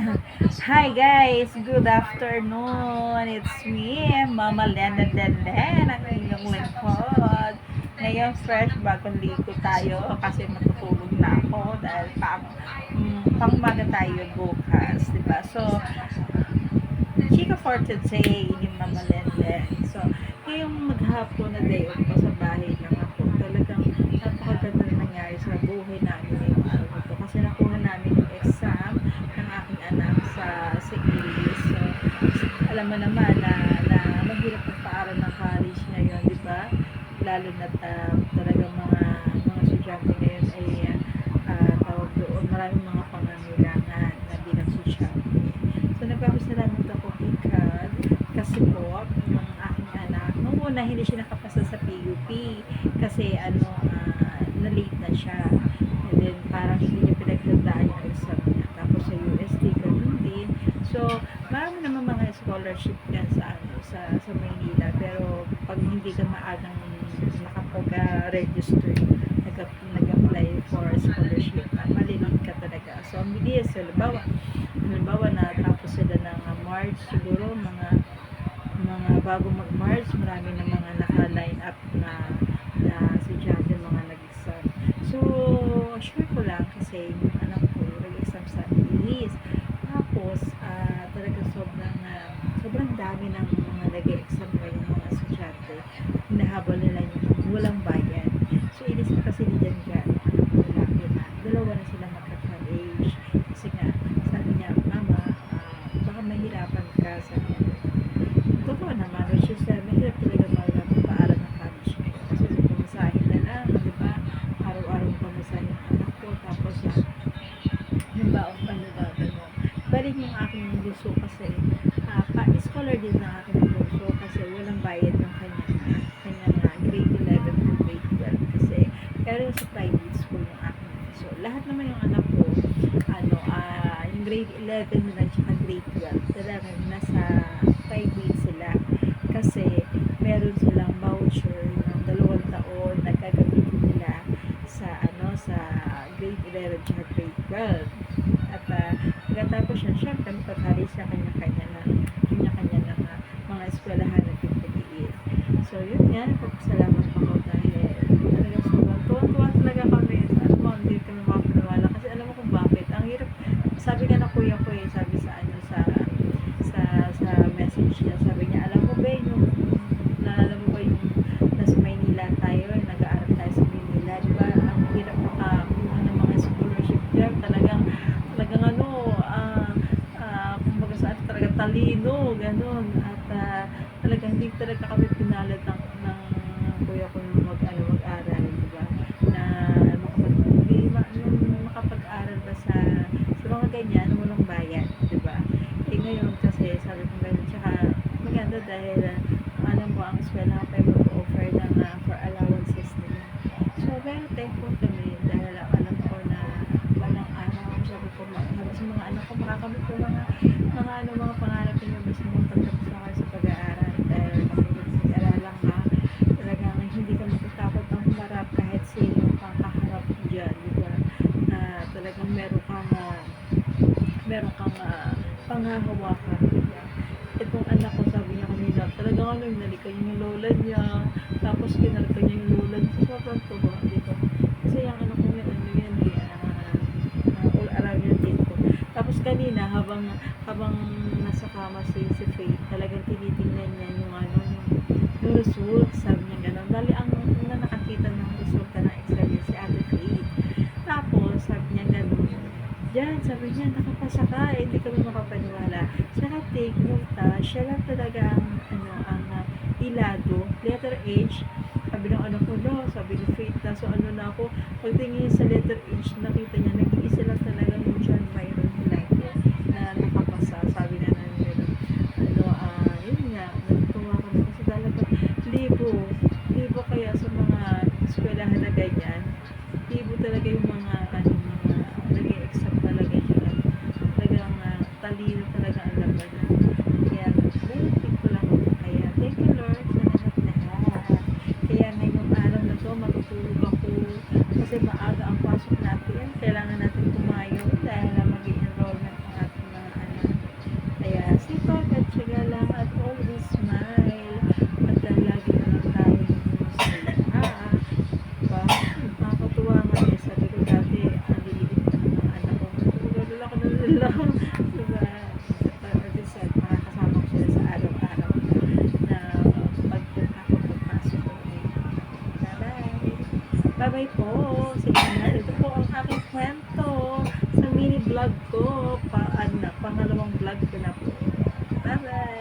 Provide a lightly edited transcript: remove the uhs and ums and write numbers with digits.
Hi guys, good afternoon. It's me, Mama Lena Delen, ang inyong lingkod. Ngayon fresh bagong ligo tayo kasi matutulog na ako dahil pangmaga tayo bukas, di ba? So, chika for today ni Mama Lenden. So, ngayong maghapon na day off ko sa bahay lang ako. Talagang napakaganda na nangyari sa buhay namin ngayong araw na to. Kasi nakuha namin yung exam ng aking anak sa English. So, alam mo naman na mahirap magpaaral ng college ngayon, di ba? Lalo na talagang mga estudyante ngayon ay tawag doon, maraming mga pangangailangan na bilang estudyante. So, nagpapasalamat ako kasi po, yung aking anak, nung una hindi siya nakapasa sa PUP kasi na-late na siya. And then, parang hindi niya pinaghandaan yung exam niya. Tapos sa UST, ganun din. So, marami naman mga scholarship yan sa Maynila. Pero, pag hindi ka maagang nakapag-register, nag-apply for scholarship, malilate ka talaga. So, ang bilis, halimbawa na tapos sila ng March, siguro mga bago mag-March, marami na mga naka-line up na estudyante, mga nag-exam. So, sure ko lang kasi yung anak ko nag-exam sa English. Tapos, talaga sobrang dami ng mga nag-exam ngayon mga estudyante. Hinahabol nila yung walang bayad. So, inis na kasi ni Jan lalaki na. Dalawa na sila magka-college. Kasi nga, sabi niya, Mama, baka mahirapan ka sa totoo naman, which is mahirap talaga magpaaral ng college ngayon. Kasi sa pamasahin na lang, di ba? Araw-araw pamasahin ng anak ko. Tapos, yung baong ano. Balik yung aking bunso kasi, pa-scholar din ng aking bunso kasi walang bayad ng kanyang grade 11 to grade 12 kasi, pero sa private school yung aking bunso. Lahat naman yung anak ko, yung grade 11 nila tsaka grade 12, talagang nasa private sila kasi meron silang voucher ng 2 taon na gagamitin nila sa grade 11 at grade 12 at pagkatapos yan syempre magpapali sa kanya-kanya ng mga eskwelahan na pipiliin. So yun yan, pagpasalamat ako dahil talaga sobrang tuwa talaga kami. Ano mo, hindi kami makapaniwala kasi alam mo kung bakit ang hirap. Sabi nga ng kuya ko sabi sa message niya, sabi niya, alam mo ba yung naalala mo ba yung nasa Maynila tayo, nag-aaral tayo sa Maynila, di ba? Ang hirap makakuha ng mga scholarship dyan. Talagang kumbaga saan talaga talino, ganun. At talagang hindi talaga kami pinalad ng kuya ko nung mag-aral, di ba? Na makapag-aral ba sa mga ganyan, walang bayad, di ba? Ngayon kasi sabi ko ganun, tsaka maganda dahil alam mo ang eskwela pa yung mag-offer ng for allowances nila. So very thankful kami dahil alam ko na walang sabi ko sa mga anak ko makakamit ko mga pangarap niyo basta mo pagtapos na kayo sa pag-aaral dahil mag-aaral ha, talagang hindi ka matatakot ang humarap kahit sino kang kaharap dyan, di ba? Na talagang meron kang panghahawakan, diba? Itong anak ko, sabi niya kanina, talagang hinalikan yung lola niya, tapos kinalkan niya yung lola niya, sobrang tuwa, diba? Kasi yung anak ko yan, all around yung dito. Tapos kanina, habang nasa kama si Faith, talagang tinitingnan niya yung result, sabi niya gano'n. Dali ang una nakakita ng resulta ng exam niya si Ate Faith. Tapos, sabi niya gano'n, diyan, sabi niya, nakapasa ka, hindi kami makapaniwala. Saka take note, siya lang talaga ang ilado, letter H, sabi ng anak ko, no, sabi ni Faith, so na ako, pagtingin sa letter H, nakita niya, nag-iisa lang talaga yung John Byron Hilario na nakapasa, sabi na namin, yun nga, natutuwa kami kasi talaga, libo kaya sa mga eskwelahan na ganyan, libo talaga yung mga nag-e-exam talaga siya. Talagang talino talaga ang labanan. Kaya, benefit ko lang ako. Kaya, thank you Lord sa lahat-lahat. Kaya ngayong araw na to, matutulog ako kasi maaga ang pasok natin. Kailangan natin tumayo dahil mag-enrollment ng ating mga bye-bye po. Sige na, ito po ang aking kwento sa mini vlog ko. Pangalawang vlog ko na po. Bye-bye.